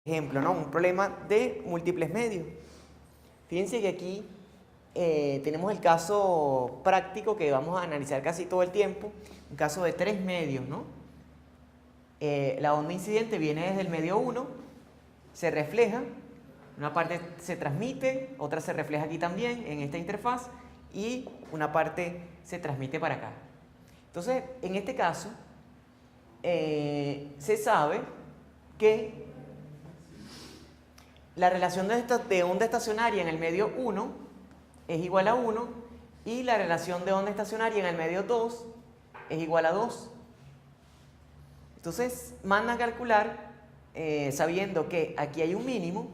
ejemplo, ¿no? Un problema de múltiples medios. Fíjense que aquí tenemos el caso práctico que vamos a analizar casi todo el tiempo, un caso de 3 medios, ¿no? La onda incidente viene desde el medio 1, se refleja, una parte se transmite, otra se refleja aquí también en esta interfaz y una parte se transmite para acá. Entonces, en este caso, se sabe que la relación de onda estacionaria en el medio 1 es igual a 1 y la relación de onda estacionaria en el medio 2 es igual a 2. Entonces, manda a calcular, sabiendo que aquí hay un mínimo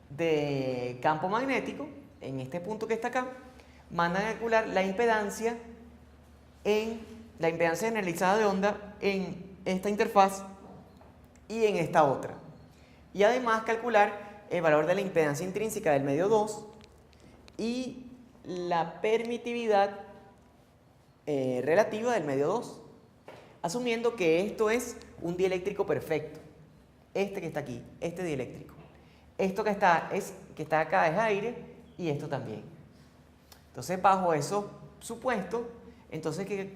de campo magnético, en este punto que está acá, manda a calcular la impedancia generalizada de onda en esta interfaz y en esta otra. Y además calcular el valor de la impedancia intrínseca del medio 2 y la permitividad relativa del medio 2, asumiendo que esto es un dieléctrico perfecto. Este que está aquí, este dieléctrico. Esto que está acá es aire y esto también. Entonces, bajo esos supuestos, entonces que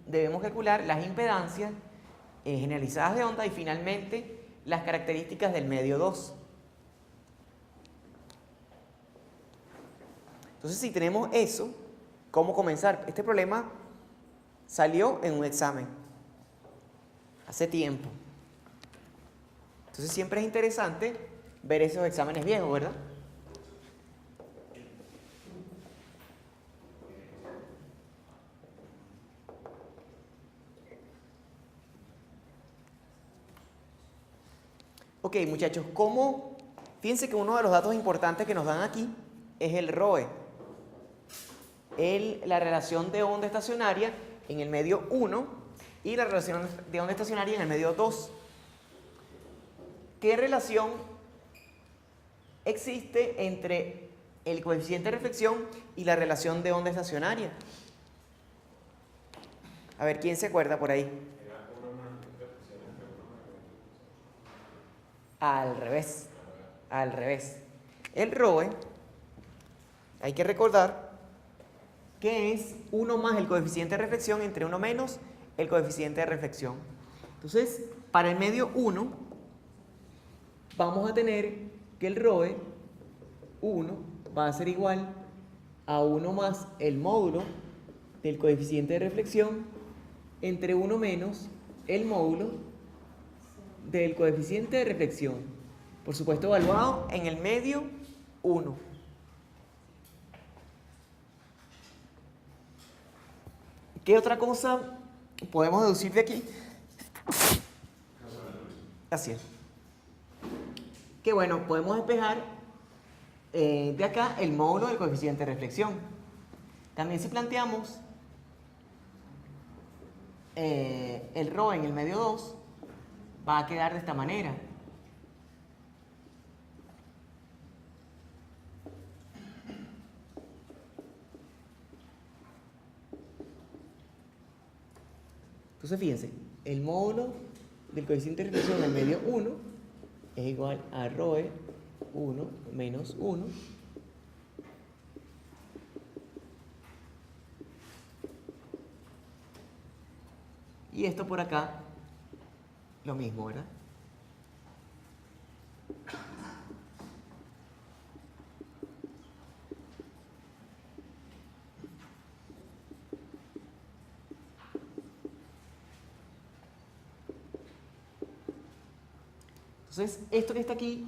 debemos calcular las impedancias generalizadas de onda y finalmente las características del medio 2. Entonces, si tenemos eso, ¿cómo comenzar? Este problema salió en un examen hace tiempo. Entonces, siempre es interesante ver esos exámenes viejos, ¿verdad? Ok, muchachos, fíjense que uno de los datos importantes que nos dan aquí es el ROE. La relación de onda estacionaria en el medio 1 y la relación de onda estacionaria en el medio 2. ¿Qué relación existe entre el coeficiente de reflexión y la relación de onda estacionaria? A ver, ¿quién se acuerda por ahí? Al revés. El ROE, hay que recordar que es 1 más el coeficiente de reflexión entre 1 menos el coeficiente de reflexión. Entonces, para el medio 1, vamos a tener que el ROE 1 va a ser igual a 1 más el módulo del coeficiente de reflexión entre 1 menos el módulo del coeficiente de reflexión, por supuesto evaluado en el medio 1. ¿Qué otra cosa podemos deducir de aquí? Así es. Que bueno, podemos despejar de acá el módulo del coeficiente de reflexión. También si planteamos el RO en el medio 2, va a quedar de esta manera. Entonces fíjense, el módulo del coeficiente de reflexión en el medio 1 es igual a ROE 1 menos 1 y esto por acá lo mismo, ¿verdad? Entonces, esto que está aquí,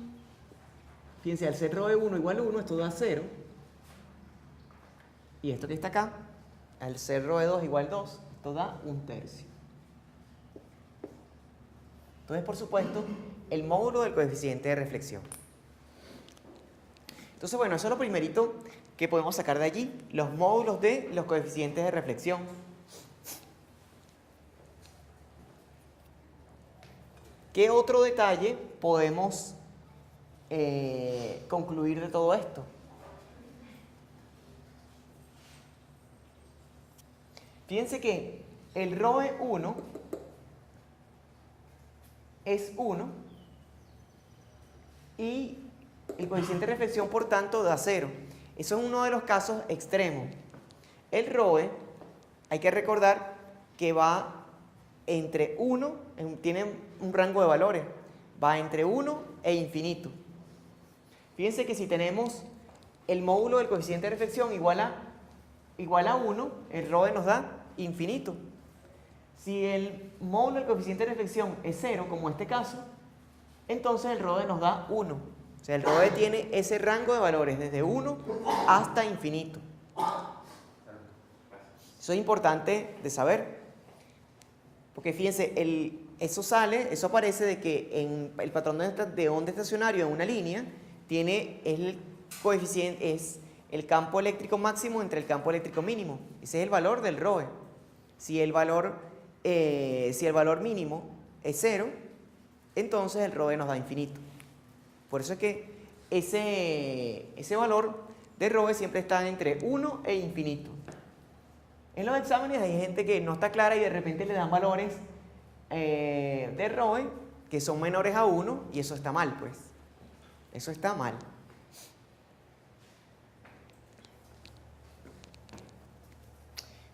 fíjense, al ser ROE 1 igual a 1, esto da 0. Y esto que está acá, al ser ROE 2 igual a 2, esto da 1/3. Entonces, por supuesto, el módulo del coeficiente de reflexión. Entonces, bueno, eso es lo primerito que podemos sacar de allí, los módulos de los coeficientes de reflexión. ¿Qué otro detalle podemos concluir de todo esto? Fíjense que el ROE 1 es 1 y el coeficiente de reflexión, por tanto, da 0. Eso es uno de los casos extremos. El ROE, hay que recordar que va entre 1, tiene un rango de valores, va entre 1 e infinito. Fíjense que si tenemos el módulo del coeficiente de reflexión igual a 1, el ROE nos da infinito. Si el módulo del coeficiente de reflexión es 0, como en este caso, entonces el ROE nos da 1. O sea, el ROE tiene ese rango de valores desde 1 hasta infinito. Eso es importante de saber. Porque fíjense, eso aparece de que en el patrón de onda estacionario en una línea tiene el coeficiente, es el campo eléctrico máximo entre el campo eléctrico mínimo. Ese es el valor del ROE. Si el valor mínimo es 0, entonces el ROE nos da infinito. Por eso es que ese valor de ROE siempre está entre 1 e infinito. En los exámenes hay gente que no está clara y de repente le dan valores de ROE que son menores a 1 y eso está mal, pues. Eso está mal.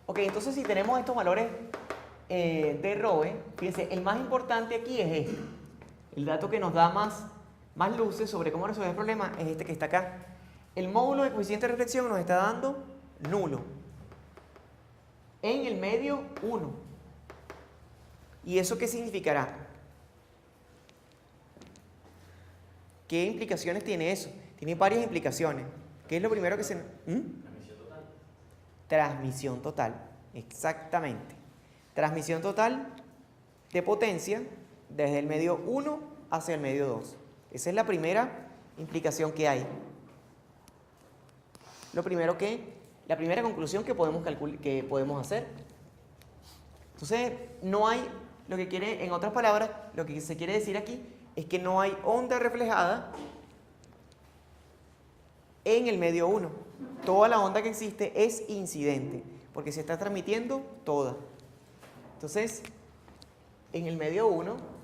Ok, entonces si tenemos estos valores de ROE, fíjense, el más importante aquí es este. El dato que nos da más luces sobre cómo resolver el problema es este que está acá. El módulo de coeficiente de reflexión nos está dando nulo. En el medio, 1. ¿Y eso qué significará? ¿Qué implicaciones tiene eso? Tiene varias implicaciones. ¿Qué es lo primero que se... Transmisión total. Transmisión total, exactamente. Transmisión total de potencia desde el medio 1 hacia el medio 2. Esa es la primera implicación que hay. La primera conclusión que podemos hacer. Entonces, no hay, en otras palabras, lo que se quiere decir aquí es que no hay onda reflejada en el medio 1. Toda la onda que existe es incidente, porque se está transmitiendo toda. Entonces, en el medio 1,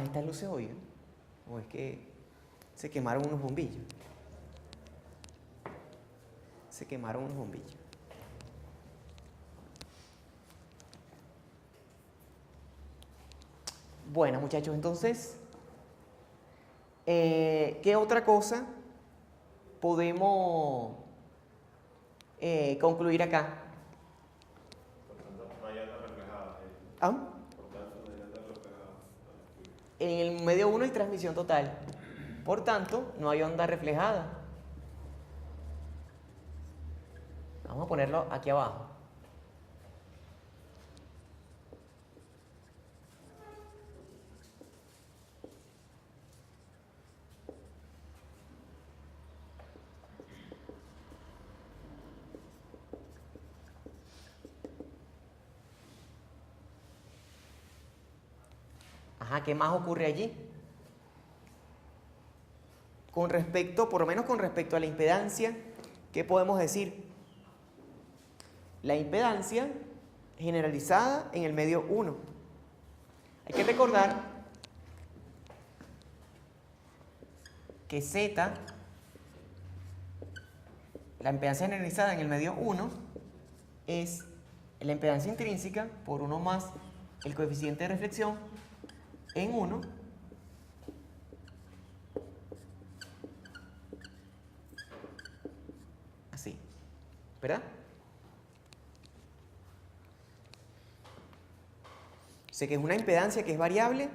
¿estas luces hoy? ¿O es que se quemaron unos bombillos? Se quemaron unos bombillos. Bueno, muchachos, entonces, ¿qué otra cosa podemos concluir acá? No hay onda reflejada. ¿Ah? En el medio 1 hay transmisión total. Por tanto, no hay onda reflejada. Vamos a ponerlo aquí abajo. Ajá, ¿qué más ocurre allí? Por lo menos con respecto a la impedancia, ¿qué podemos decir? La impedancia generalizada en el medio 1. Hay que recordar que Z, la impedancia generalizada en el medio 1, es la impedancia intrínseca por 1 más el coeficiente de reflexión en 1 así, ¿verdad? Sé que es una impedancia que es variable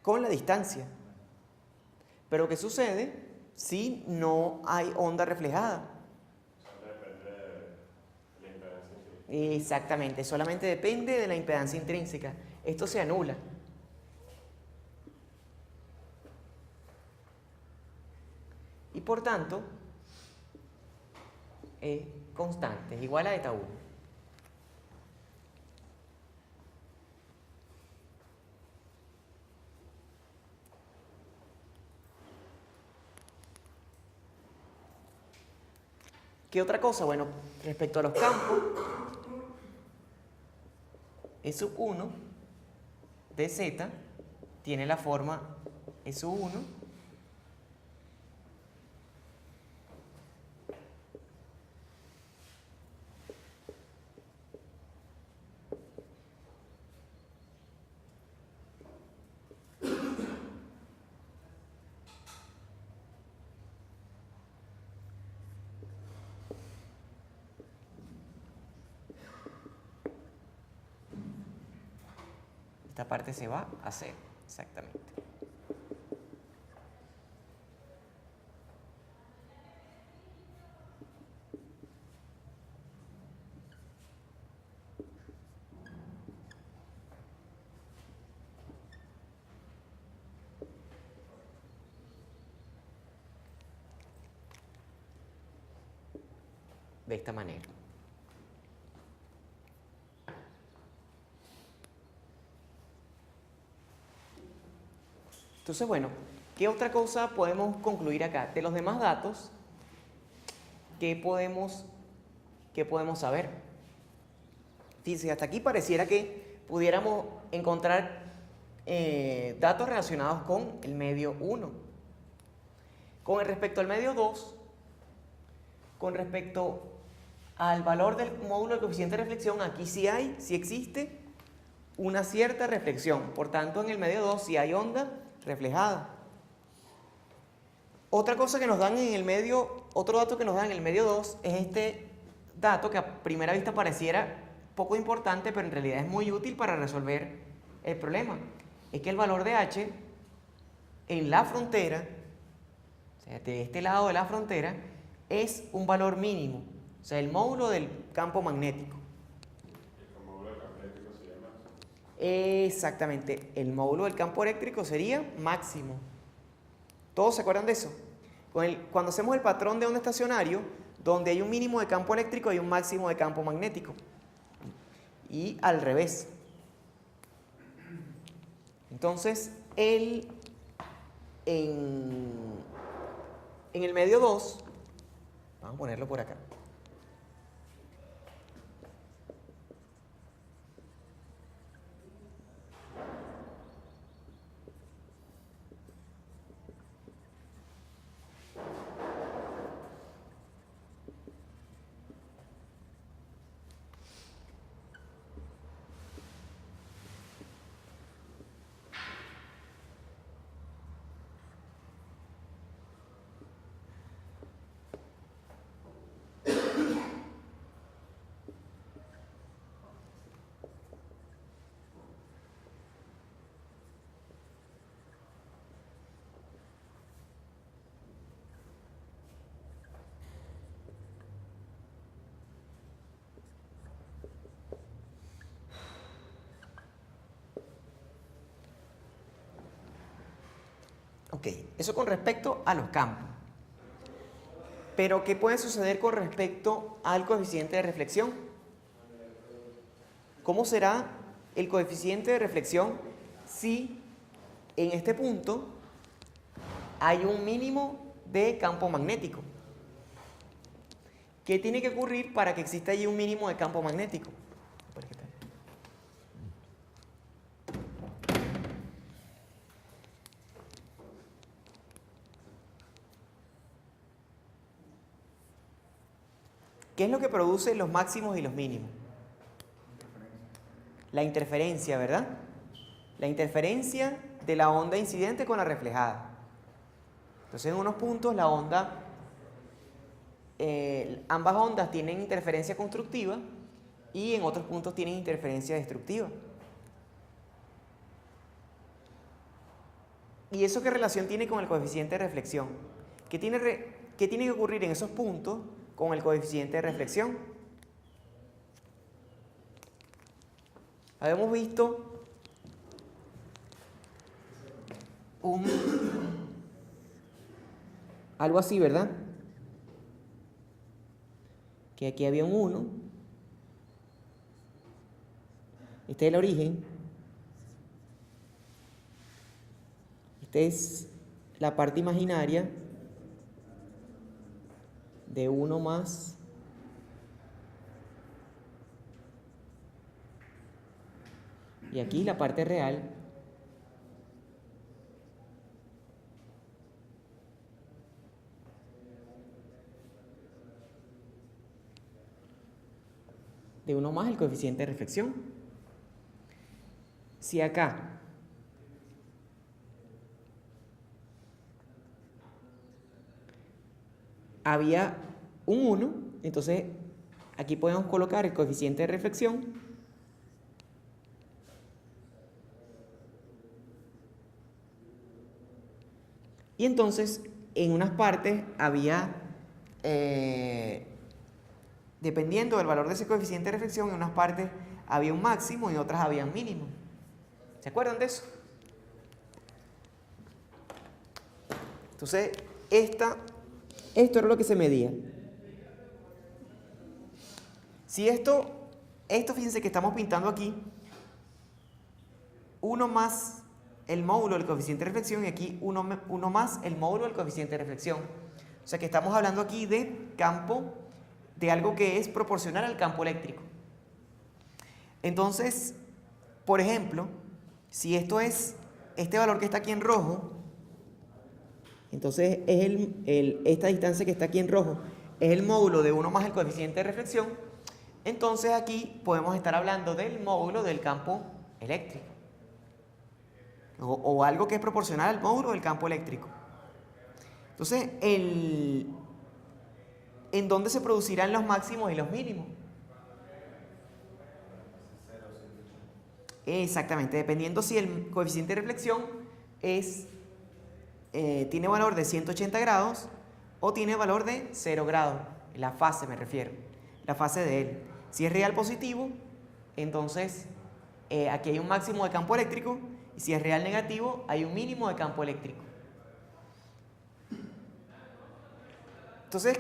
con la distancia. Pero ¿qué sucede si no hay onda reflejada? Exactamente, solamente depende de la impedancia intrínseca. Esto se anula. Y por tanto, es constante, es igual a eta 1. ¿Qué otra cosa? Bueno, respecto a los campos, E sub 1 de z tiene la forma E sub 1 esta parte se va a 0, exactamente. De esta manera. Entonces, bueno, ¿qué otra cosa podemos concluir acá? De los demás datos, ¿qué podemos saber? Fíjense, hasta aquí pareciera que pudiéramos encontrar datos relacionados con el medio 1. Con respecto al medio 2, con respecto al valor del módulo del coeficiente de reflexión, aquí sí existe una cierta reflexión. Por tanto, en el medio 2 sí hay onda reflejada. Otra cosa que nos dan en el medio, otro dato que nos dan en el medio 2 es este dato que a primera vista pareciera poco importante, pero en realidad es muy útil para resolver el problema. Es que el valor de H en la frontera, o sea, de este lado de la frontera, es un valor mínimo, o sea, el módulo del campo magnético. ¿El módulo del campo eléctrico sería máximo? Exactamente, el módulo del campo eléctrico sería máximo. ¿Todos se acuerdan de eso? Cuando hacemos el patrón de onda estacionario, donde hay un mínimo de campo eléctrico hay un máximo de campo magnético. Y al revés. Entonces, en el medio 2, vamos a ponerlo por acá. Ok, eso con respecto a los campos. Pero, ¿qué puede suceder con respecto al coeficiente de reflexión? ¿Cómo será el coeficiente de reflexión si en este punto hay un mínimo de campo magnético? ¿Qué tiene que ocurrir para que exista allí un mínimo de campo magnético? ¿Qué es lo que produce los máximos y los mínimos? La interferencia, ¿verdad? La interferencia de la onda incidente con la reflejada. Entonces, en unos puntos la onda, ambas ondas tienen interferencia constructiva y en otros puntos tienen interferencia destructiva. ¿Y eso qué relación tiene con el coeficiente de reflexión? ¿Qué tiene que ocurrir en esos puntos con el coeficiente de reflexión? Habíamos visto algo así, ¿verdad? Que aquí había un 1. Este es el origen. Esta es la parte imaginaria de 1 más y aquí la parte real de 1 más el coeficiente de reflexión. Si acá había un 1, entonces aquí podemos colocar el coeficiente de reflexión y entonces en unas partes había, dependiendo del valor de ese coeficiente de reflexión, en unas partes había un máximo y en otras había un mínimo. ¿Se acuerdan de eso? Entonces, esto era lo que se medía. Si esto fíjense que estamos pintando aquí 1 más el módulo del coeficiente de reflexión y aquí 1 más el módulo del coeficiente de reflexión. O sea que estamos hablando aquí de campo, de algo que es proporcional al campo eléctrico. Entonces, por ejemplo, si esto es este valor que está aquí en rojo, entonces es esta distancia que está aquí en rojo es el módulo de 1 más el coeficiente de reflexión. Entonces aquí podemos estar hablando del módulo del campo eléctrico o algo que es proporcional al módulo del campo eléctrico. Entonces, ¿en dónde se producirán los máximos y los mínimos? Exactamente, dependiendo si el coeficiente de reflexión tiene valor de 180 grados o tiene valor de 0 grados, la fase me refiero, la fase de él. Si es real positivo, entonces aquí hay un máximo de campo eléctrico, y si es real negativo, hay un mínimo de campo eléctrico. Entonces,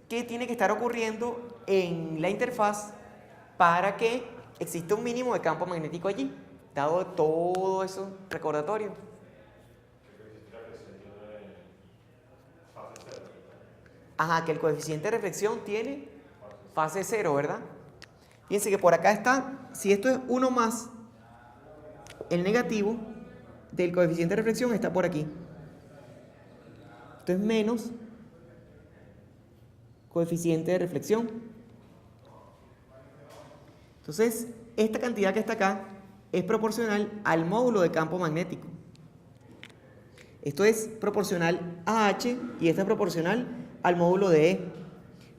¿qué tiene que estar ocurriendo en la interfaz para que exista un mínimo de campo magnético allí, dado todo eso recordatorio? Ajá, que el coeficiente de reflexión tiene fase 0, ¿verdad? Fíjense que por acá está, si esto es 1 más el negativo del coeficiente de reflexión está por aquí. Esto es menos coeficiente de reflexión. Entonces, esta cantidad que está acá es proporcional al módulo de campo magnético. Esto es proporcional a H y esto es proporcional al módulo de E.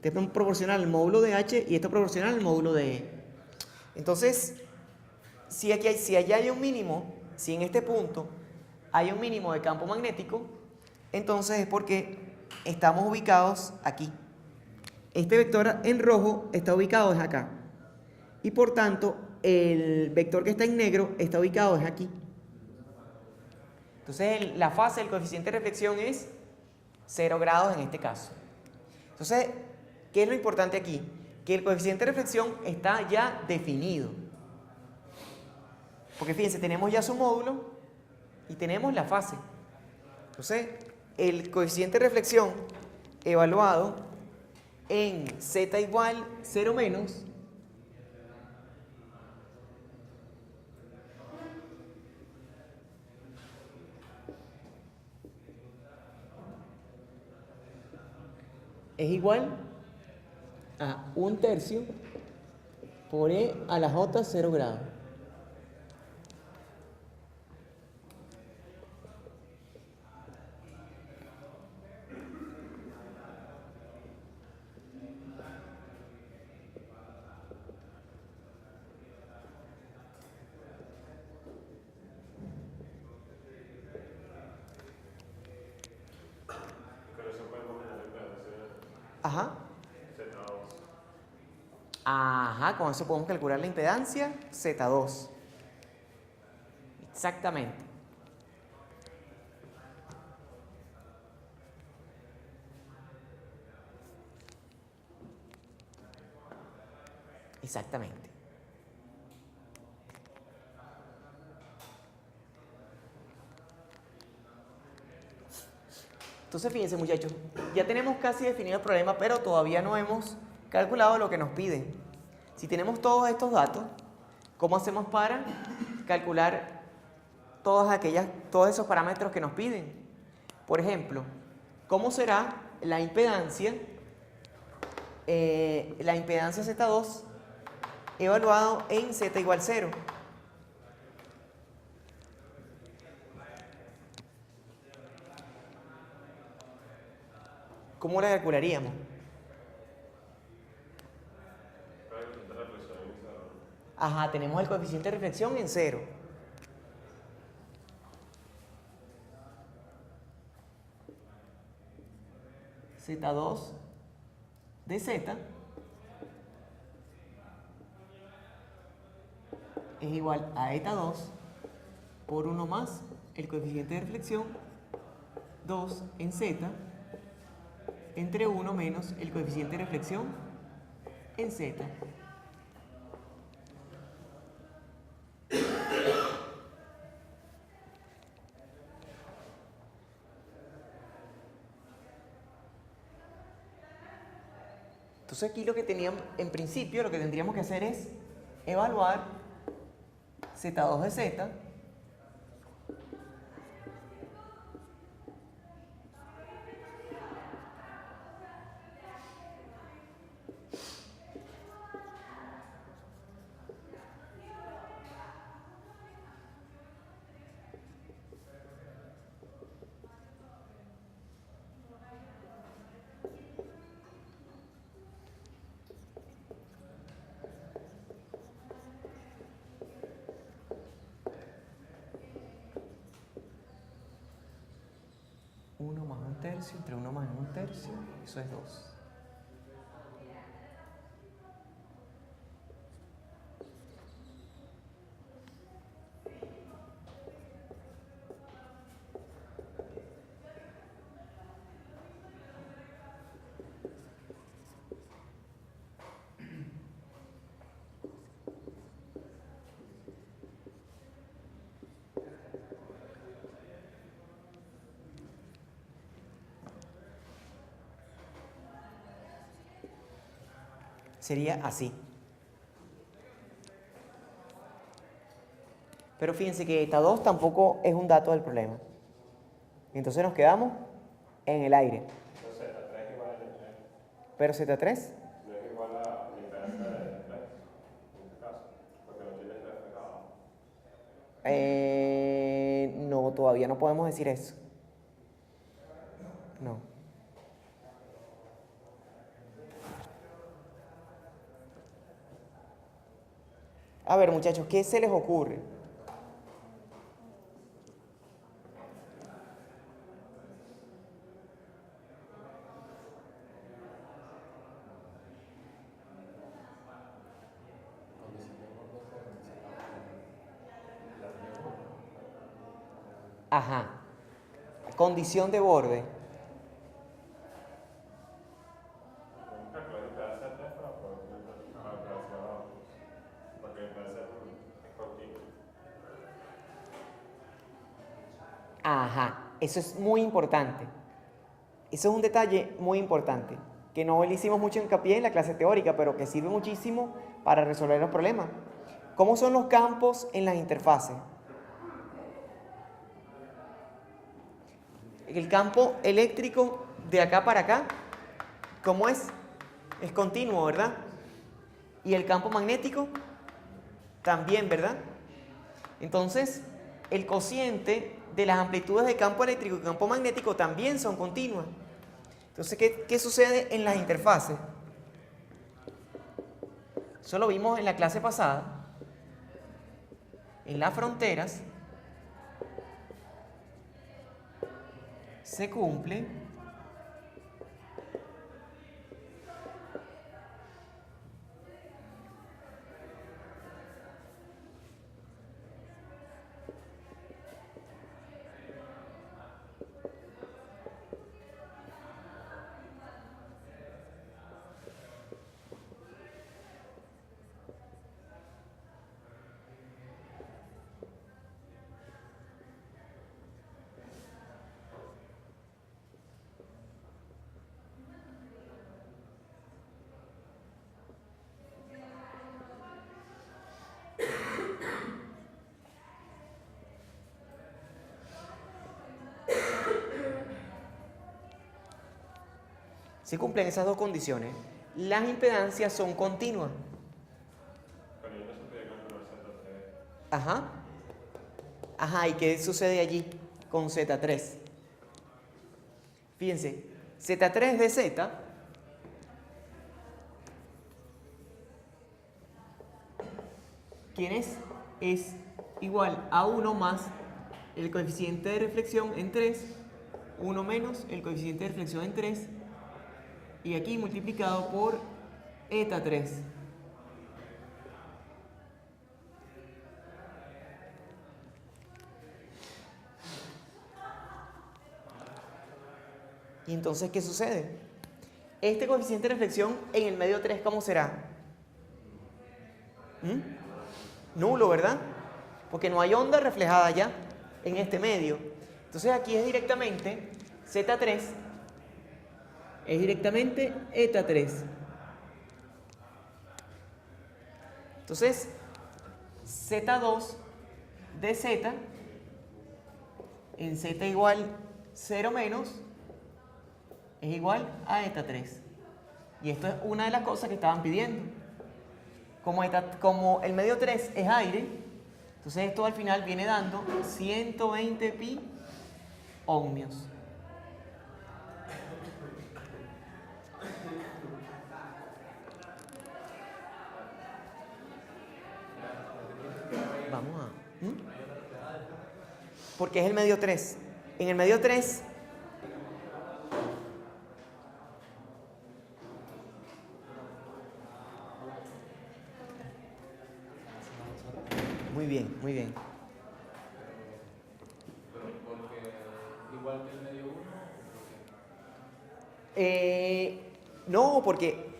Esto es proporcional al módulo de H y esto es proporcional al módulo de E. Entonces, si allá hay un mínimo, si en este punto hay un mínimo de campo magnético, entonces es porque estamos ubicados aquí. Este vector en rojo está ubicado es acá. Y por tanto, el vector que está en negro está ubicado es aquí. Entonces, la fase del coeficiente de reflexión es 0 grados en este caso. Entonces, ¿qué es lo importante aquí? Que el coeficiente de reflexión está ya definido. Porque fíjense, tenemos ya su módulo y tenemos la fase. Entonces, el coeficiente de reflexión evaluado en z igual 0 menos es igual a 1/3 por E a la J 0 grados. Ajá. Ajá, con eso podemos calcular la impedancia Z2. Exactamente. Exactamente. Entonces, fíjense, muchachos, ya tenemos casi definido el problema, pero todavía no hemos calculado lo que nos piden. Si tenemos todos estos datos, ¿cómo hacemos para calcular todos esos parámetros que nos piden? Por ejemplo, ¿cómo será la impedancia Z2 evaluado en Z igual 0? ¿Cómo la calcularíamos? Ajá, tenemos el coeficiente de reflexión en 0. Z2 de Z es igual a eta 2 por 1 más el coeficiente de reflexión 2 en Z entre 1 menos el coeficiente de reflexión en Z. Entonces aquí lo que teníamos, en principio, lo que tendríamos que hacer es evaluar Z2 de Z más 1/3, entre 1 más 1/3, eso es 2. Sería así. Pero fíjense que eta 2 tampoco es un dato del problema. Entonces nos quedamos en el aire. Z3 igual a 3. Pero Z3 No es igual a la impedancia de 3, en este caso, porque no tiene 3 reflejado. no, todavía no podemos decir eso. No. A ver, muchachos, ¿qué se les ocurre? Ajá. Condición de borde. Podemos calcular la impedancia de 3 para poder calcular la impedancia de 2, porque la impedancia es continua. Ajá. Eso es muy importante. Eso es un detalle muy importante, que no le hicimos mucho hincapié en la clase teórica, pero que sirve muchísimo para resolver los problemas. ¿Cómo son los campos en las interfaces? El campo eléctrico de acá para acá, ¿cómo es? Es continuo, ¿verdad? Y el campo magnético también, ¿verdad? Entonces, el cociente de las amplitudes de campo eléctrico y campo magnético también son continuas. Entonces, ¿qué sucede en las interfaces? Eso lo vimos en la clase pasada. En las fronteras se cumple Si cumplen esas dos condiciones, las impedancias son continuas. Pero yo no supe calcular Z3. Ajá. Ajá, ¿y qué sucede allí con Z3? Fíjense, Z3 de Z ¿quién es? Es igual a 1 más el coeficiente de reflexión en 3, 1 menos el coeficiente de reflexión en 3, y aquí multiplicado por eta 3. Y entonces, ¿qué sucede? Este coeficiente de reflexión en el medio 3, ¿cómo será? Nulo, ¿verdad? Porque no hay onda reflejada ya en este medio. Entonces aquí es directamente Z3, es directamente eta 3. Entonces, Z2 de Z en Z igual 0 menos es igual a eta 3. Y esto es una de las cosas que estaban pidiendo. Como el medio 3 es aire, entonces esto al final viene dando 120 pi ohmios. Vamos a... Porque es el medio 3. En el medio 3... Muy bien, muy bien. Pero porque igual que el medio 1. No, porque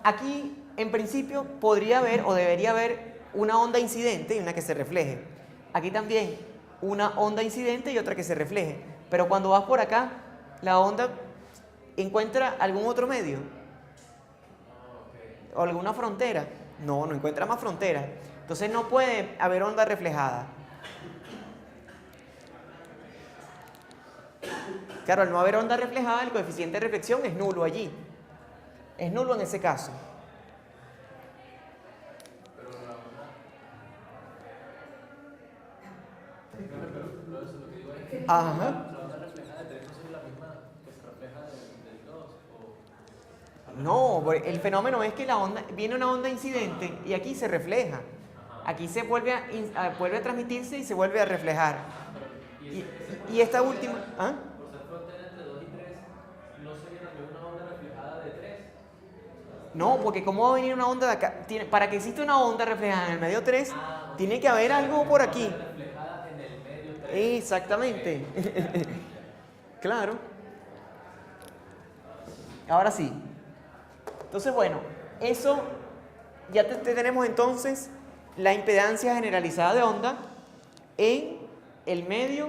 aquí en principio podría haber o debería haber una onda incidente y una que se refleje. Aquí también una onda incidente y otra que se refleje. Pero cuando vas por acá, la onda encuentra algún otro medio o alguna frontera. No encuentra más fronteras. Entonces no puede haber onda reflejada. Claro, al no haber onda reflejada, el coeficiente de reflexión es nulo allí. Es nulo en ese caso. Pero eso es lo que digo es que Ajá. la onda reflejada de 3 no es la misma que se refleja del 2. No, el fenómeno es que viene una onda incidente y aquí se refleja. Aquí se vuelve a transmitirse y se vuelve a reflejar. Y esta última... ¿Ah? Por ser frontera entre 2 y 3, ¿no sería también una onda reflejada de 3? No, porque ¿cómo va a venir una onda de acá? Para que exista una onda reflejada en el medio 3, tiene que haber algo por aquí. Reflejada en el medio 3. Exactamente. Claro. Ahora sí. Entonces, bueno, eso ya tenemos entonces la impedancia generalizada de onda en el medio,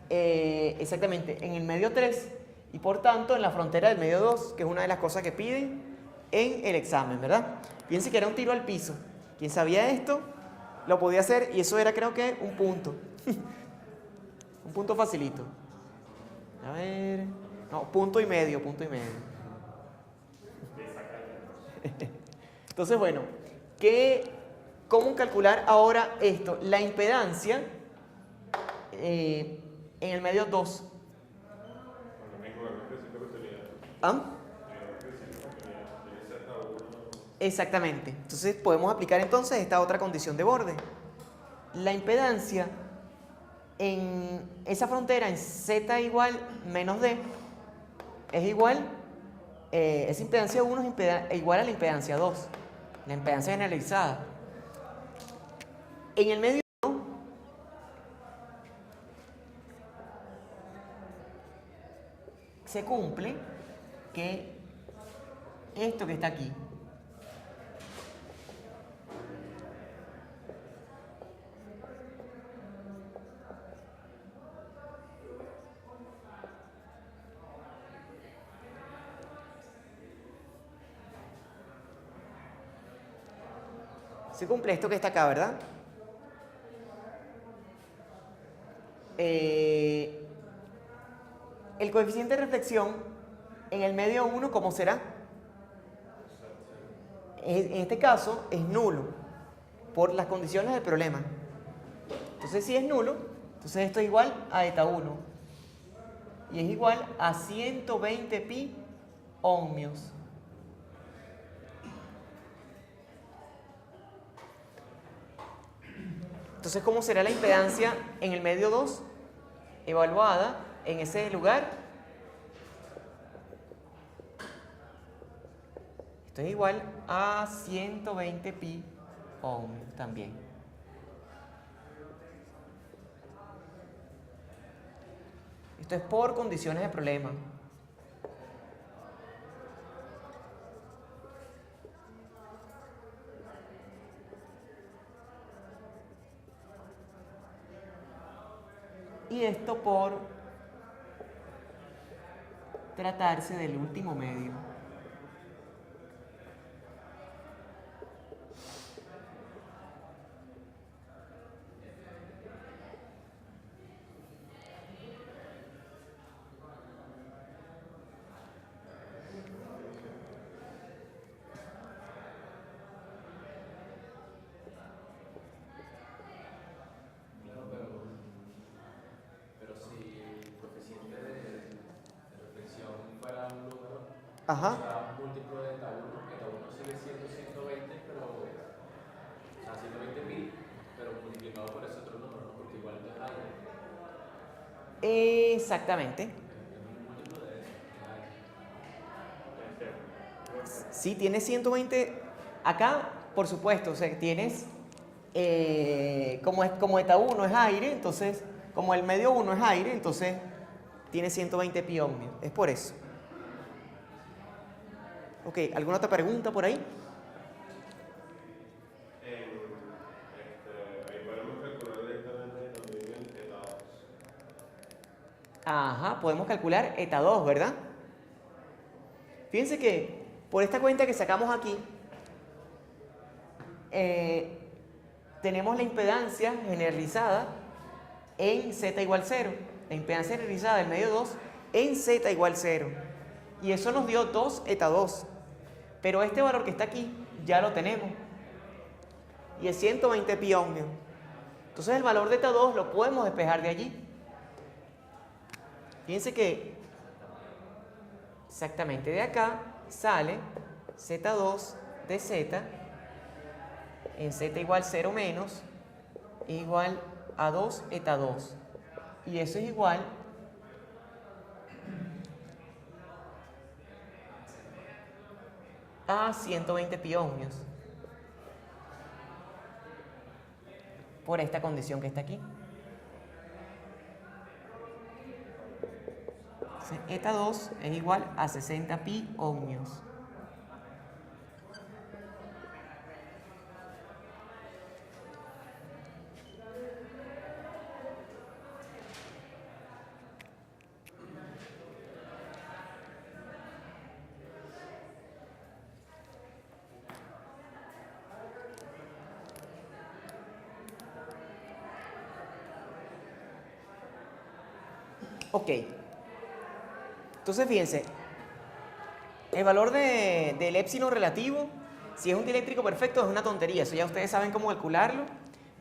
exactamente, en el medio 3 y por tanto en la frontera del medio 2, que es una de las cosas que piden en el examen, ¿verdad? Fíjense que era un tiro al piso. Quien sabía esto lo podía hacer y eso era, creo que, un punto. Un punto facilito. A ver. No, punto y medio, punto y medio. Entonces, bueno, ¿cómo calcular ahora esto? La impedancia en el medio 2. ¿Ah? Exactamente. Entonces podemos aplicar entonces esta otra condición de borde. La impedancia en esa frontera en Z igual menos D es igual, esa impedancia 1 es igual a la impedancia 2, la impedancia generalizada. En el medio 1 se cumple que esto que está aquí se cumple esto que está acá, ¿verdad? el coeficiente de reflexión en el medio 1, ¿cómo será? En este caso es nulo por las condiciones del problema. Entonces si es nulo, entonces esto es igual a eta 1 y es igual a 120 pi ohmios. Entonces, ¿cómo será la impedancia en el medio 2 evaluada en ese lugar? Esto es igual a 120 pi ohmios también. Esto es por condiciones de problema. Y esto por tratarse del último medio. Pero si el coeficiente de reflexión fuera un número, Ajá. o sea, múltiplo de eta 1 sigue siendo 120, pero, o sea, 120 pi, pero multiplicado por ese otro número, ¿no? Porque igual es aire. Exactamente. Es un múltiplo de eso, es aire. Sí, tienes 120. Acá, por supuesto, o sea, tienes, como eta 1 es aire, entonces, como el medio 1 es aire, entonces tiene 120 pi ohmios. Es por eso. Ok, ¿alguna otra pregunta por ahí? Ahí podemos calcular directamente también el eta 2. Ajá, podemos calcular eta 2, ¿verdad? Fíjense que por esta cuenta que sacamos aquí, tenemos la impedancia generalizada en z igual 0. La impedancia generalizada del medio 2 en z igual 0. Y eso nos dio 2 eta 2. Pero este valor que está aquí ya lo tenemos. Y es 120 pi ohmios. Entonces el valor de eta 2 lo podemos despejar de allí. Fíjense que exactamente de acá sale z2 de z en z igual 0 menos igual a 2 eta 2. Y eso es igual a 120 pi ohmios por esta condición que está aquí. Entonces, eta 2 es igual a 60 pi ohmios. Ok. Entonces, fíjense, el valor del épsilon relativo, si es un dieléctrico perfecto, es una tontería. Eso ya ustedes saben cómo calcularlo.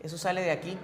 Eso sale de aquí.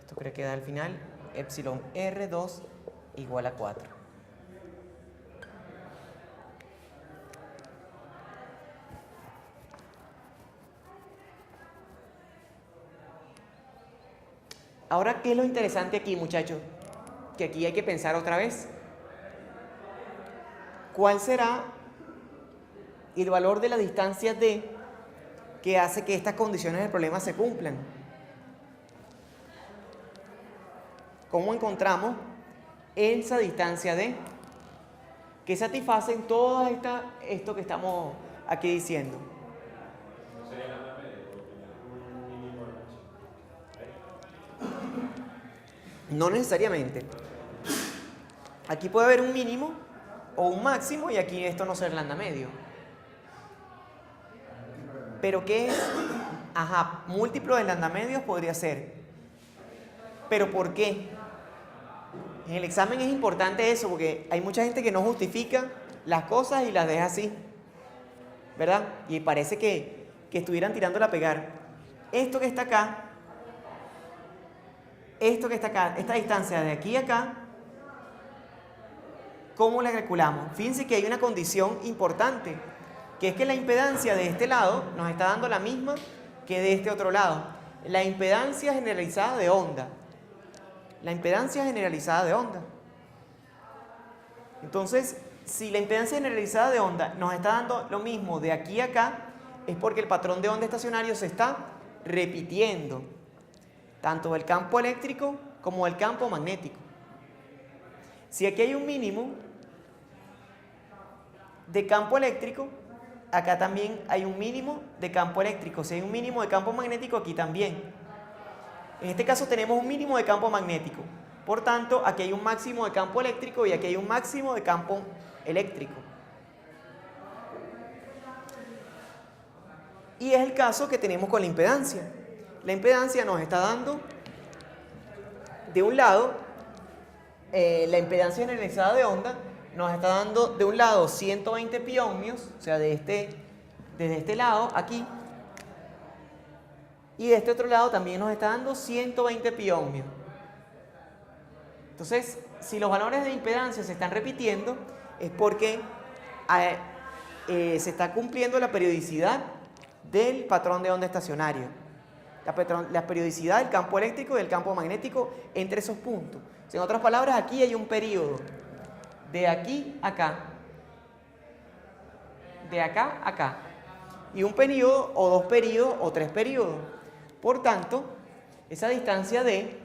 Esto creo que da al final epsilon R2 igual a 4. Ahora, ¿qué es lo interesante aquí, muchachos? Que aquí hay que pensar otra vez. ¿Cuál será el valor de la distancia D que hace que estas condiciones del problema se cumplan? ¿Cómo encontramos esa distancia D que satisfacen todo esto que estamos aquí diciendo? No sería lambda medio, porque tiene un mínimo de No necesariamente. Aquí puede haber un mínimo o un máximo y aquí esto no será lambda medio. ¿Pero qué es? Ajá, múltiplo de lambda medios podría ser. ¿Pero por qué? En el examen es importante eso porque hay mucha gente que no justifica las cosas y las deja así, ¿verdad? Y parece que estuvieran tirándola a pegar. Esto que está acá, esta distancia de aquí a acá, ¿cómo la calculamos? Fíjense que hay una condición importante, que es que la impedancia de este lado nos está dando la misma que de este otro lado. La impedancia generalizada de onda. La impedancia generalizada de onda. Entonces, si la impedancia generalizada de onda nos está dando lo mismo de aquí a acá, es porque el patrón de onda estacionario se está repitiendo, tanto del campo eléctrico como del campo magnético. Si aquí hay un mínimo de campo eléctrico, acá también hay un mínimo de campo eléctrico. Si hay un mínimo de campo magnético, aquí también. En este caso tenemos un mínimo de campo magnético. Por tanto, aquí hay un máximo de campo eléctrico y aquí hay un máximo de campo eléctrico. Y es el caso que tenemos con la impedancia. La impedancia nos está dando, de un lado, la impedancia generalizada de onda nos está dando de un lado 120 pi ohmios, o sea, desde este lado, aquí, y de este otro lado también nos está dando 120 pi ohmios. Entonces, si los valores de impedancia se están repitiendo, es porque se está cumpliendo la periodicidad del patrón de onda estacionario. La periodicidad del campo eléctrico y del campo magnético entre esos puntos. O sea, en otras palabras, aquí hay un periodo de aquí a acá, de acá a acá, y un periodo o dos periodos o tres periodos. Por tanto, esa distancia D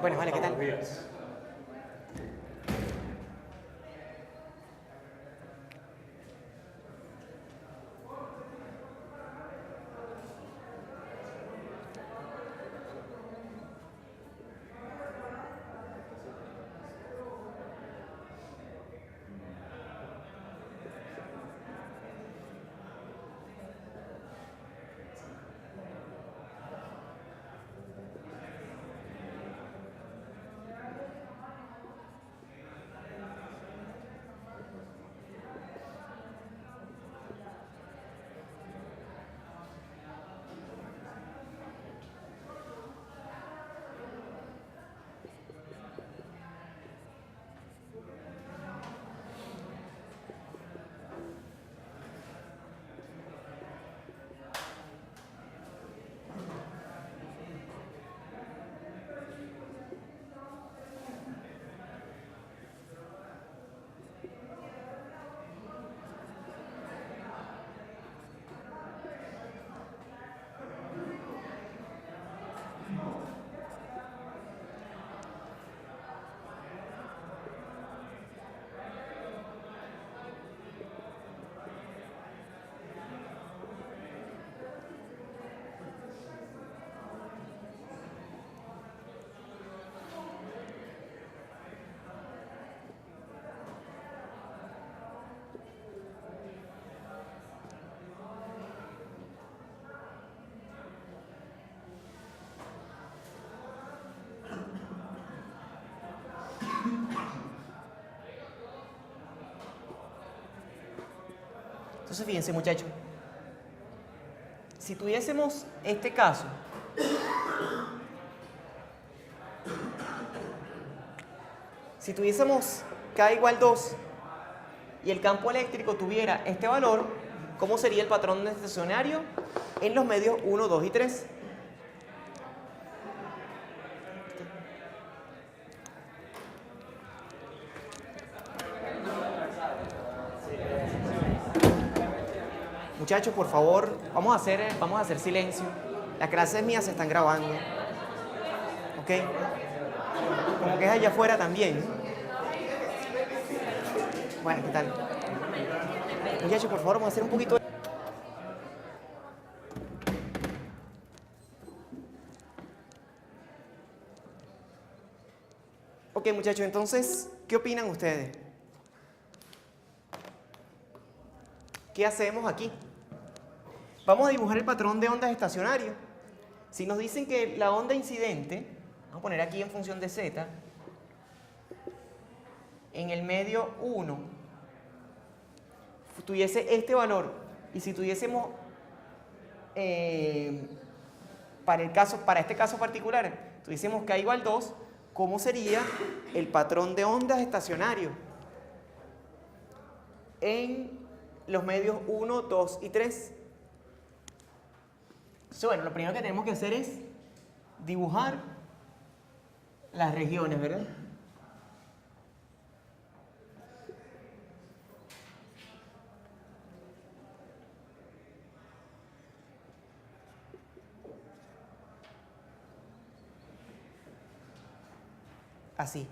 Bueno, vale, ¿qué tal? Buenos días. Entonces, fíjense, muchachos. Si tuviésemos este caso, si tuviésemos K igual 2 y el campo eléctrico tuviera este valor, ¿cómo sería el patrón estacionario en los medios 1, 2 y 3? Muchachos, por favor, vamos a hacer silencio. Las clases mías se están grabando. ¿Ok? Como que es allá afuera también. Bueno, ¿qué tal? Muchachos, por favor, vamos a hacer un poquito de... Ok, muchachos, entonces, ¿qué opinan ustedes? ¿Qué hacemos aquí? Vamos a dibujar el patrón de ondas estacionario. Si nos dicen que la onda incidente, vamos a poner aquí en función de z, en el medio 1, tuviese este valor, y si tuviésemos, para este caso particular, tuviésemos K igual 2, ¿cómo sería el patrón de ondas estacionario en los medios 1, 2 y 3? Entonces, bueno, lo primero que tenemos que hacer es dibujar las regiones, ¿verdad? Así.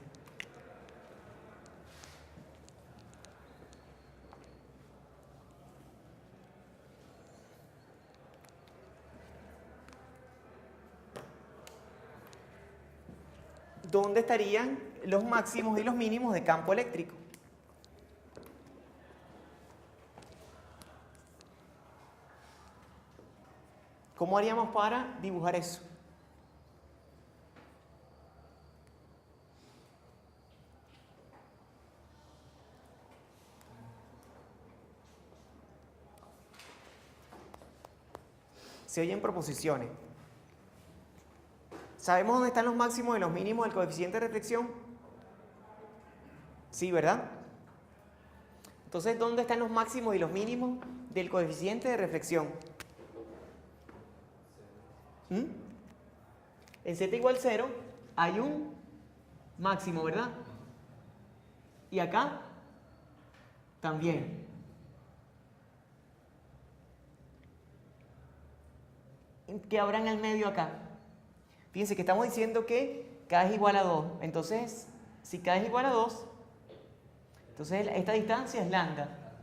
¿Dónde estarían los máximos y los mínimos de campo eléctrico? ¿Cómo haríamos para dibujar eso? Se oyen proposiciones. ¿Sabemos dónde están los máximos y los mínimos del coeficiente de reflexión? Sí, ¿verdad? Entonces, ¿dónde están los máximos y los mínimos del coeficiente de reflexión? En z igual 0 hay un máximo, ¿verdad? Y acá también. ¿Qué habrá en el medio acá? Fíjense que estamos diciendo que K es igual a 2. Entonces, si K es igual a 2, entonces esta distancia es lambda.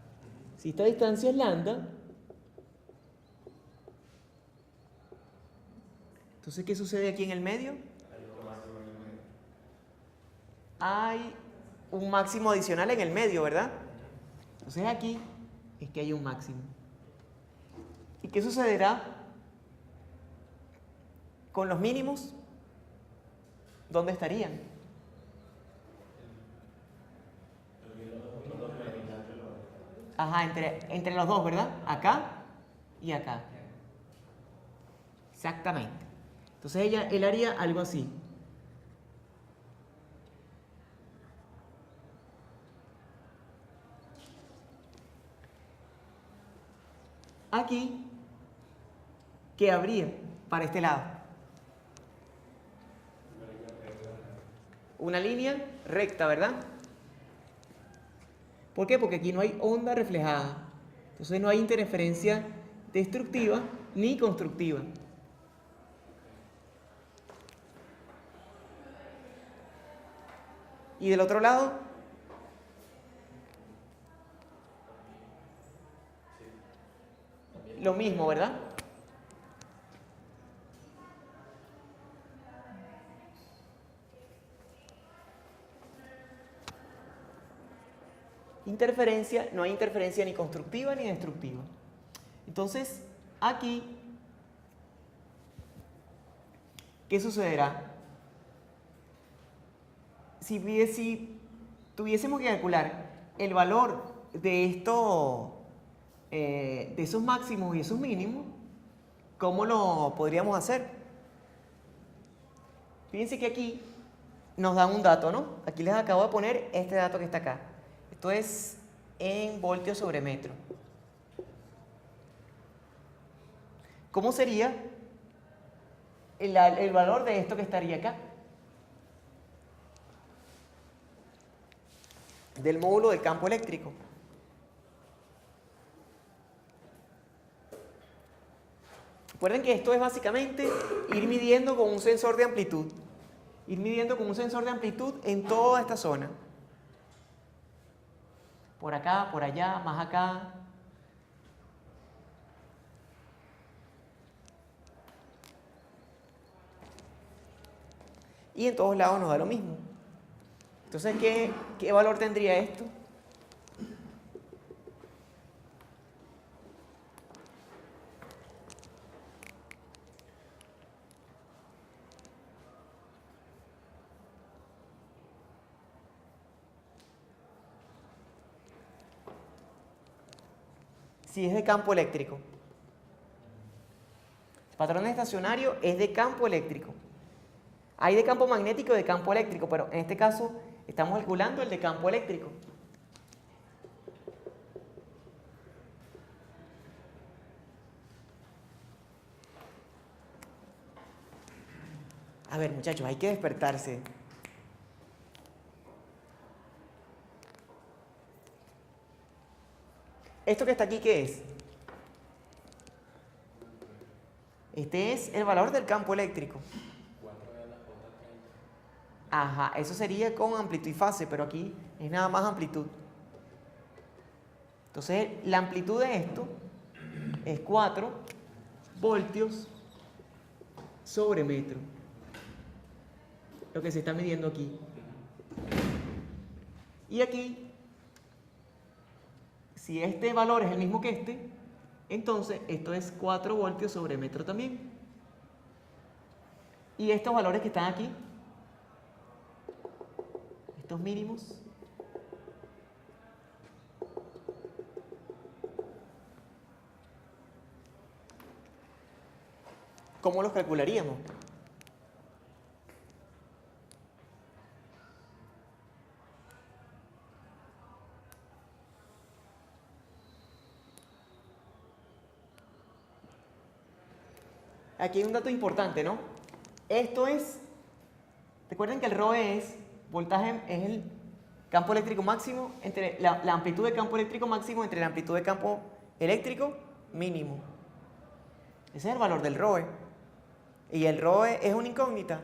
Si esta distancia es lambda, entonces, ¿qué sucede aquí en el medio? Hay un máximo adicional en el medio, ¿verdad? Entonces aquí es que hay un máximo. ¿Y qué sucederá con los mínimos? ¿Dónde estarían? Ajá, entre los dos, ¿verdad? Acá y acá. Exactamente. Entonces él haría algo así. Aquí, ¿qué habría para este lado? Una línea recta, ¿verdad? ¿Por qué? Porque aquí no hay onda reflejada. Entonces no hay interferencia destructiva ni constructiva. Y del otro lado, lo mismo, ¿verdad? Interferencia, no hay interferencia ni constructiva ni destructiva. Entonces, aquí, ¿qué sucederá? Si tuviésemos que calcular el valor de esto, de esos máximos y esos mínimos, ¿cómo lo podríamos hacer? Fíjense que aquí nos dan un dato, ¿no? Aquí les acabo de poner este dato que está acá. Esto es en voltios sobre metro. ¿Cómo sería el valor de esto que estaría acá? Del módulo del campo eléctrico. Recuerden que esto es básicamente ir midiendo con un sensor de amplitud. Ir midiendo con un sensor de amplitud en toda esta zona. Por acá, por allá, más acá. Y en todos lados nos da lo mismo. Entonces, ¿qué valor tendría esto? Si es de campo eléctrico. El patrón estacionario es de campo eléctrico. Hay de campo magnético y de campo eléctrico, pero en este caso estamos calculando el de campo eléctrico. A ver, muchachos, hay que despertarse. ¿Esto que está aquí qué es? Este es el valor del campo eléctrico. Ajá, eso sería con amplitud y fase, pero aquí es nada más amplitud. Entonces, la amplitud de esto es 4 voltios sobre metro. Lo que se está midiendo aquí. Y aquí, si este valor es el mismo que este, entonces esto es 4 voltios sobre metro también. Y estos valores que están aquí, estos mínimos, ¿cómo los calcularíamos? Aquí hay un dato importante, ¿no? Esto es, recuerden que el ROE es voltaje, es el campo eléctrico máximo entre la amplitud de campo eléctrico máximo entre la amplitud de campo eléctrico mínimo. Ese es el valor del ROE. ¿Y el ROE es una incógnita?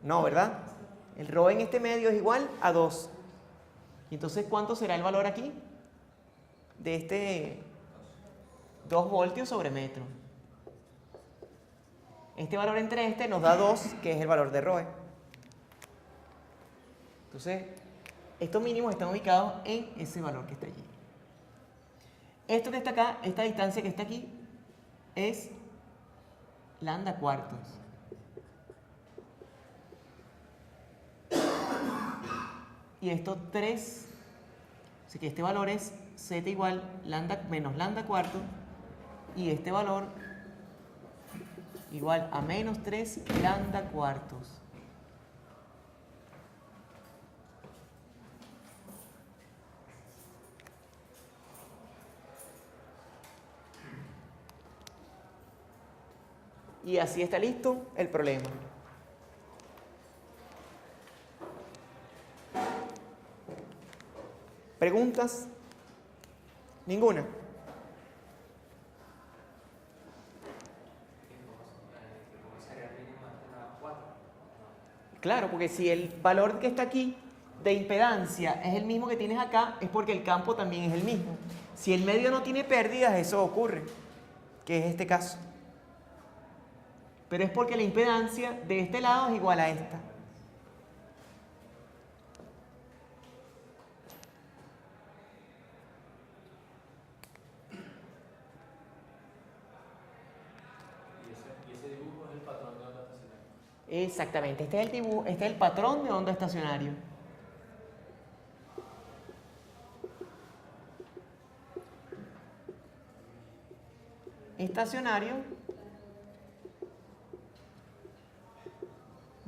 No, ¿verdad? El ROE en este medio es igual a 2. ¿Y entonces cuánto será el valor aquí? De este 2 voltios sobre metro. Este valor entre este nos da 2, que es el valor de ROE. Entonces, estos mínimos están ubicados en ese valor que está allí. Esto que está acá, esta distancia que está aquí, es lambda cuartos. Y esto 3, así que este valor es z igual lambda menos lambda cuartos, y este valor igual a menos 3 lambda cuartos. Y así está listo el problema. ¿Preguntas? ¿Ninguna? Claro, porque si el valor que está aquí de impedancia es el mismo que tienes acá, es porque el campo también es el mismo. Si el medio no tiene pérdidas, eso ocurre, que es este caso. Pero es porque la impedancia de este lado es igual a esta. Y ese dibujo es el patrón de onda estacionaria. Exactamente, este es el dibujo, este es el patrón de onda estacionario. estacionario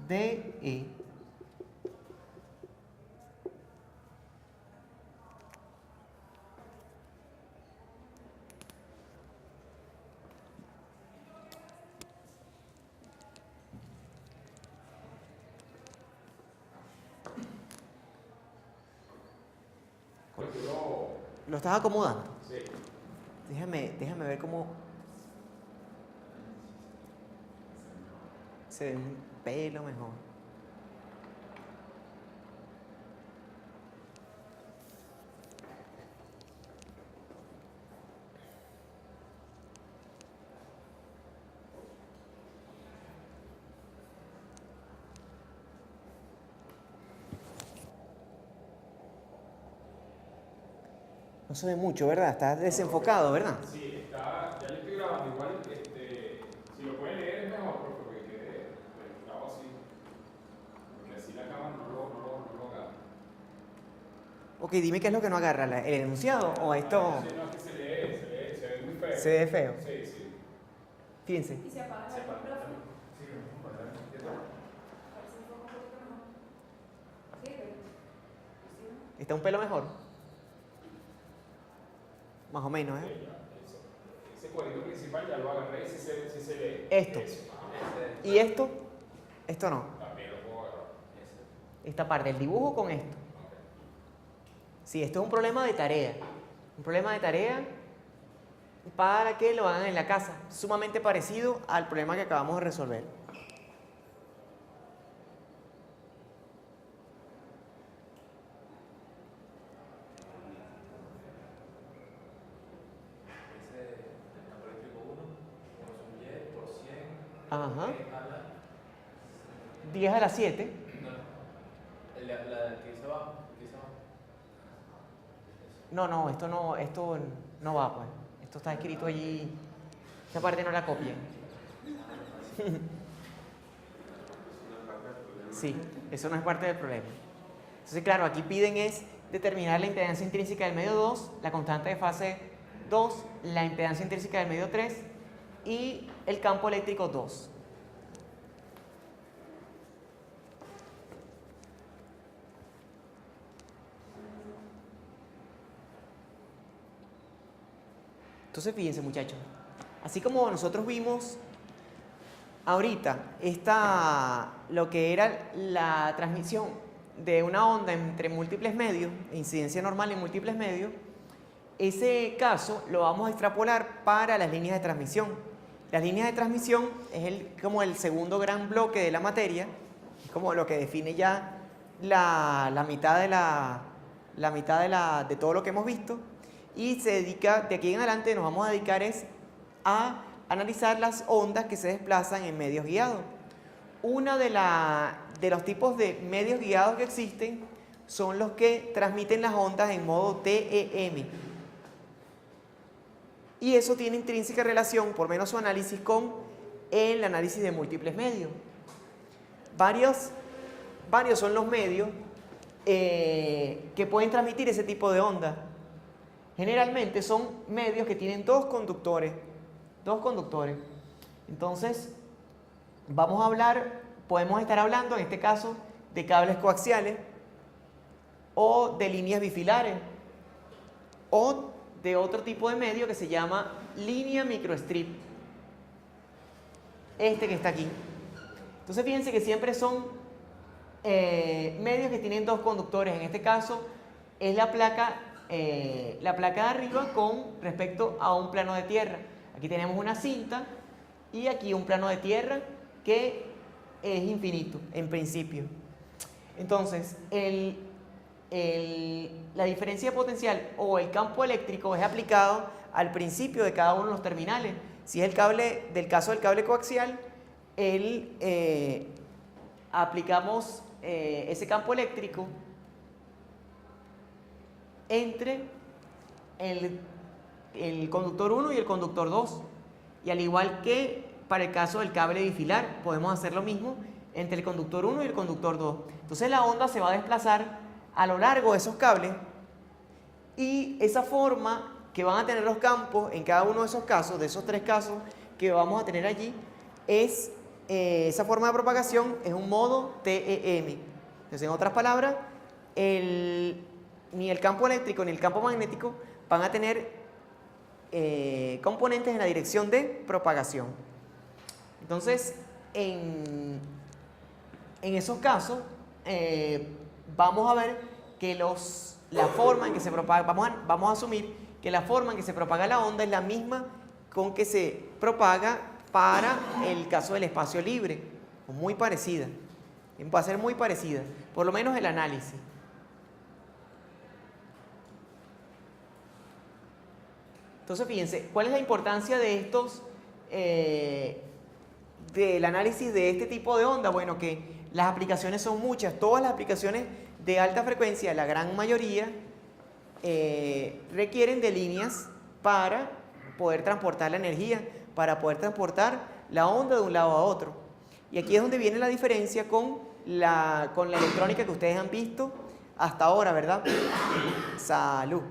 DE. ¿Lo estás acomodando? Sí. Déjame ver cómo se ve un pelo mejor. No se ve mucho, ¿verdad? Está desenfocado, ¿verdad? Sí, está, ya le estoy grabando. Igual, si lo pueden leer es mejor, profe, porque quede grabo así. Porque así la cámara no lo agarra. Ok, dime qué es lo que no agarra, el enunciado o esto Sí, no, es que se lee, se ve muy feo. se ve feo. Sí, sí. Fíjense. Y se apaga el micrófono. Sí, vamos a poner aquí. A ver si un poco mejor. Sí, pero. Sí, ¿Está un pelo mejor? Más o menos, ¿eh? Ese cuadrito principal ya lo agarré y sí se lee. Esto. Eso. ¿Y esto? Esto no. También lo puedo agarrar. Esta parte, el dibujo con esto. Sí, esto es un problema de tarea. Un problema de tarea para que lo hagan en la casa. Sumamente parecido al problema que acabamos de resolver. Ese el campo eléctrico 1, son 10 por 100. Ajá. A la. 10 a la 7. No, la que dice abajo. Que dice abajo. No, esto no va, pues. Esto está escrito allí. Esta parte no la copien. Sí, eso no es parte del problema. Entonces, claro, aquí piden es determinar la impedancia intrínseca del medio 2, la constante de fase 2, la impedancia intrínseca del medio 3 y el campo eléctrico 2. Entonces, fíjense, muchachos, así como nosotros vimos ahorita lo que era la transmisión de una onda entre múltiples medios, incidencia normal en múltiples medios, ese caso lo vamos a extrapolar para las líneas de transmisión. Las líneas de transmisión es como el segundo gran bloque de la materia, es como lo que define ya la mitad de todo lo que hemos visto. Y se dedica, de aquí en adelante nos vamos a dedicar a analizar las ondas que se desplazan en medios guiados. Uno de los tipos de medios guiados que existen son los que transmiten las ondas en modo TEM. Y eso tiene intrínseca relación, por menos su análisis, con el análisis de múltiples medios. Varios son los medios que pueden transmitir ese tipo de ondas. Generalmente son medios que tienen dos conductores. Entonces, podemos estar hablando en este caso de cables coaxiales o de líneas bifilares o de otro tipo de medio que se llama línea microstrip. Este que está aquí. Entonces, fíjense que siempre son medios que tienen dos conductores. En este caso es la placa de arriba con respecto a un plano de tierra. Aquí tenemos una cinta y aquí un plano de tierra que es infinito en principio. Entonces, la diferencia potencial o el campo eléctrico es aplicado al principio de cada uno de los terminales. Si es del caso del cable coaxial, aplicamos ese campo eléctrico entre el conductor 1 y el conductor 2. Y al igual que para el caso del cable bifilar, podemos hacer lo mismo entre el conductor 1 y el conductor 2. Entonces la onda se va a desplazar a lo largo de esos cables y esa forma que van a tener los campos en cada uno de esos casos, de esos tres casos que vamos a tener allí, es esa forma de propagación es un modo TEM. Entonces, en otras palabras, ni el campo eléctrico ni el campo magnético van a tener componentes en la dirección de propagación. Entonces, en esos casos, vamos a ver que la forma en que se propaga, vamos a asumir que la forma en que se propaga la onda es la misma con que se propaga para el caso del espacio libre, o muy parecida. Va a ser muy parecida, por lo menos el análisis. Entonces, fíjense, ¿cuál es la importancia de estos, del análisis de este tipo de onda? Bueno, que las aplicaciones son muchas, todas las aplicaciones de alta frecuencia, la gran mayoría, requieren de líneas para poder transportar la energía, para poder transportar la onda de un lado a otro. Y aquí es donde viene la diferencia con la electrónica que ustedes han visto hasta ahora, ¿verdad? Salud.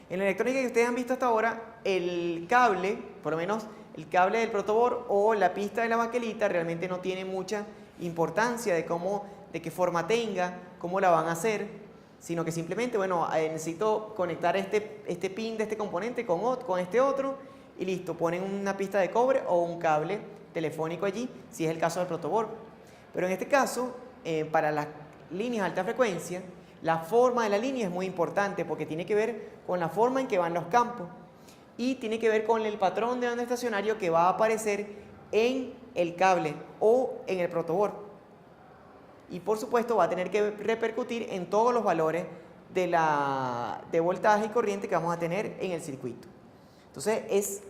En la electrónica que ustedes han visto hasta ahora, el cable, por lo menos el cable del protoboard o la pista de la baquelita, realmente no tiene mucha importancia de qué forma tenga, cómo la van a hacer, sino que simplemente, bueno, necesito conectar este pin de este componente con este otro y listo, ponen una pista de cobre o un cable telefónico allí, si es el caso del protoboard. Pero en este caso, para las líneas de alta frecuencia, la forma de la línea es muy importante porque tiene que ver con la forma en que van los campos y tiene que ver con el patrón de onda estacionario que va a aparecer en el cable o en el protoboard. Y por supuesto va a tener que repercutir en todos los valores de voltaje y corriente que vamos a tener en el circuito. Entonces,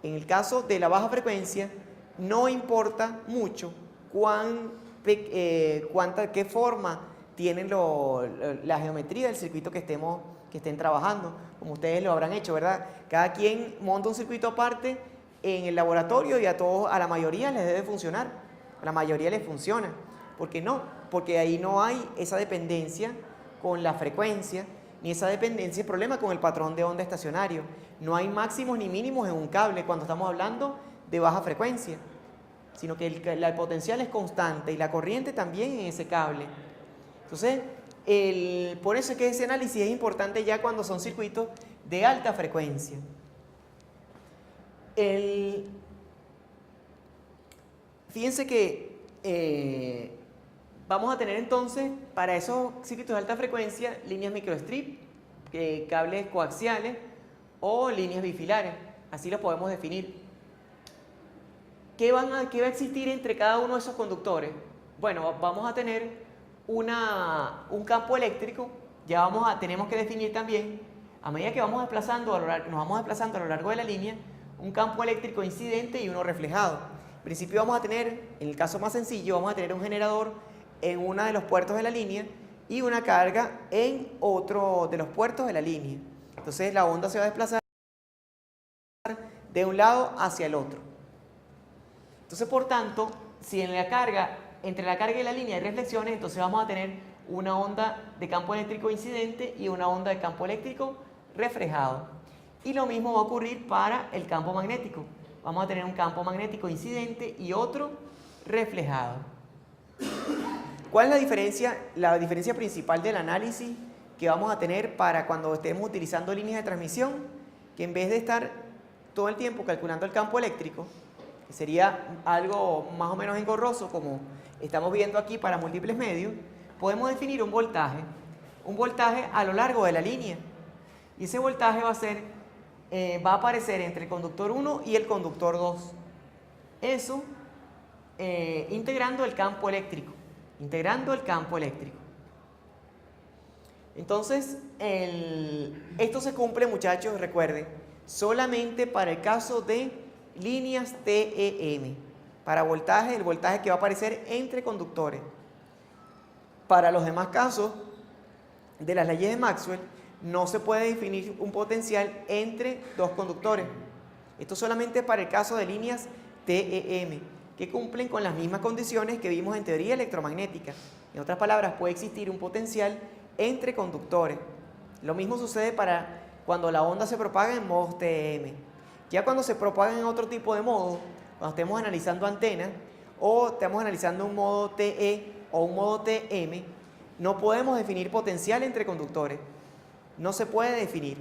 en el caso de la baja frecuencia, no importa mucho qué forma tienen la geometría del circuito que estén trabajando, como ustedes lo habrán hecho, ¿verdad? Cada quien monta un circuito aparte en el laboratorio y a la mayoría les debe funcionar, a la mayoría les funciona. ¿Por qué no? Porque ahí no hay esa dependencia con la frecuencia, ni esa dependencia, problema con el patrón de onda estacionario. No hay máximos ni mínimos en un cable cuando estamos hablando de baja frecuencia, sino que el potencial es constante y la corriente también en ese cable. Entonces, por eso es que ese análisis es importante ya cuando son circuitos de alta frecuencia. Fíjense que vamos a tener entonces para esos circuitos de alta frecuencia líneas microstrip, cables coaxiales o líneas bifilares, así los podemos definir. ¿Qué va a existir entre cada uno de esos conductores? Bueno, vamos a tener un campo eléctrico, tenemos que definir también, a medida que nos vamos desplazando a lo largo de la línea, un campo eléctrico incidente y uno reflejado. En principio vamos a tener, en el caso más sencillo, vamos a tener un generador en uno de los puertos de la línea y una carga en otro de los puertos de la línea. Entonces la onda se va a desplazar de un lado hacia el otro. Entonces, por tanto, si entre la carga y la línea hay reflexiones, entonces vamos a tener una onda de campo eléctrico incidente y una onda de campo eléctrico reflejado. Y lo mismo va a ocurrir para el campo magnético. Vamos a tener un campo magnético incidente y otro reflejado. ¿Cuál es la diferencia? La diferencia principal del análisis que vamos a tener para cuando estemos utilizando líneas de transmisión, que en vez de estar todo el tiempo calculando el campo eléctrico, que sería algo más o menos engorroso como estamos viendo aquí para múltiples medios, podemos definir un voltaje a lo largo de la línea. Y ese voltaje va a aparecer entre el conductor 1 y el conductor 2. Eso integrando el campo eléctrico. Entonces, esto se cumple, muchachos, recuerden, solamente para el caso de líneas TEM, para voltaje, el voltaje que va a aparecer entre conductores. Para los demás casos de las leyes de Maxwell, no se puede definir un potencial entre dos conductores. Esto solamente para el caso de líneas TEM, que cumplen con las mismas condiciones que vimos en teoría electromagnética. En otras palabras, puede existir un potencial entre conductores. Lo mismo sucede para cuando la onda se propaga en modos TEM. Ya cuando se propaga en otro tipo de modo, cuando estemos analizando antenas o estamos analizando un modo TE o un modo TM, no podemos definir potencial entre conductores. No se puede definir.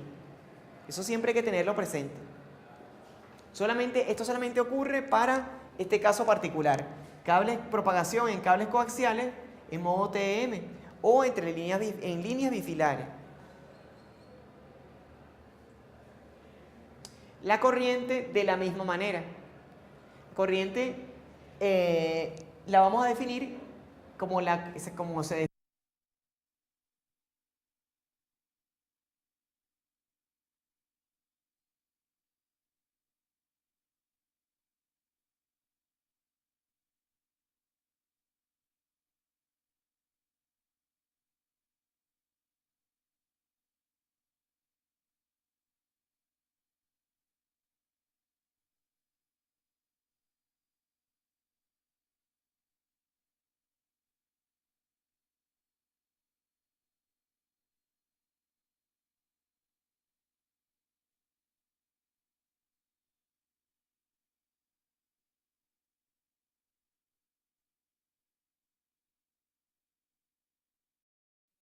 Eso siempre hay que tenerlo presente. Esto solamente ocurre para este caso particular. Cables, propagación en cables coaxiales en modo TEM o entre en líneas bifilares. La corriente de la misma manera. Corriente la vamos a definir como se define.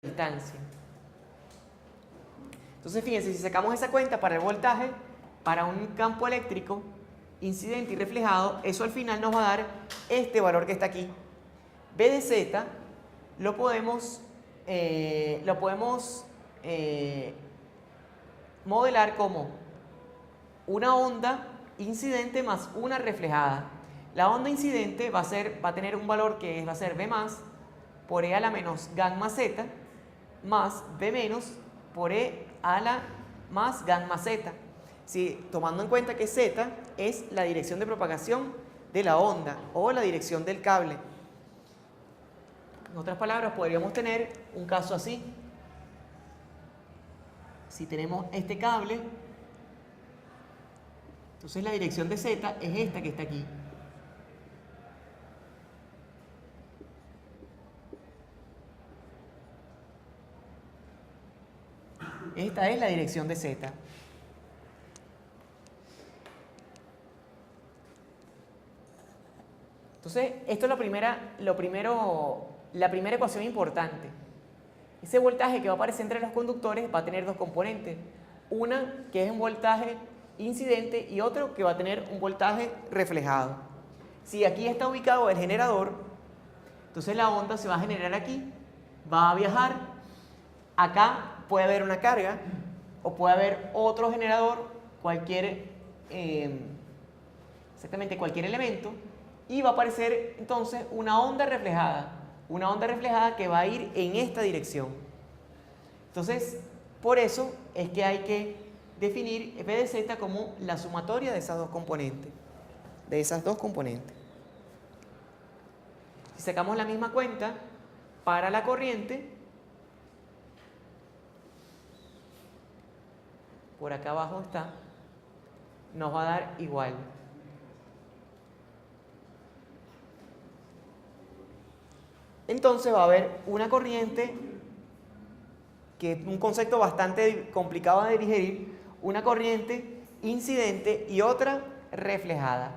Distancia. Entonces fíjense, si sacamos esa cuenta para el voltaje, para un campo eléctrico incidente y reflejado, eso al final nos va a dar este valor que está aquí. B de Z lo podemos modelar como una onda incidente más una reflejada. La onda incidente va a tener un valor que va a ser B más por E a la menos gamma Z más B menos por E a la más gamma Z. Sí, tomando en cuenta que Z es la dirección de propagación de la onda o la dirección del cable. En otras palabras, podríamos tener un caso así. Si tenemos este cable, entonces la dirección de Z es esta que está aquí. Esta es la dirección de Z. Entonces, esto es la primera ecuación importante. Ese voltaje que va a aparecer entre los conductores va a tener dos componentes. Una que es un voltaje incidente y otro que va a tener un voltaje reflejado. Si aquí está ubicado el generador, entonces la onda se va a generar aquí, va a viajar. Acá puede haber una carga o puede haber otro generador, exactamente cualquier elemento, y va a aparecer entonces una onda reflejada que va a ir en esta dirección. Entonces, por eso es que hay que definir B de Z como la sumatoria de esas dos componentes. Si sacamos la misma cuenta para la corriente, por acá abajo está, nos va a dar igual. Entonces va a haber una corriente, que es un concepto bastante complicado de digerir, una corriente incidente y otra reflejada.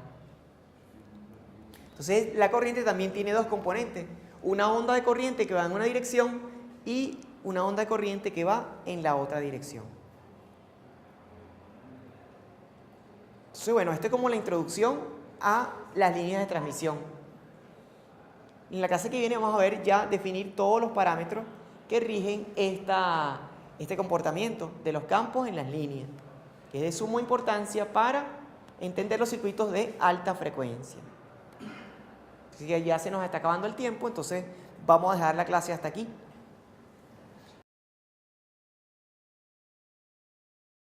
Entonces la corriente también tiene dos componentes, una onda de corriente que va en una dirección y una onda de corriente que va en la otra dirección. Entonces, bueno, esto es como la introducción a las líneas de transmisión. En la clase que viene vamos a ver ya definir todos los parámetros que rigen este comportamiento de los campos en las líneas, que es de suma importancia para entender los circuitos de alta frecuencia. Así que ya se nos está acabando el tiempo, entonces vamos a dejar la clase hasta aquí.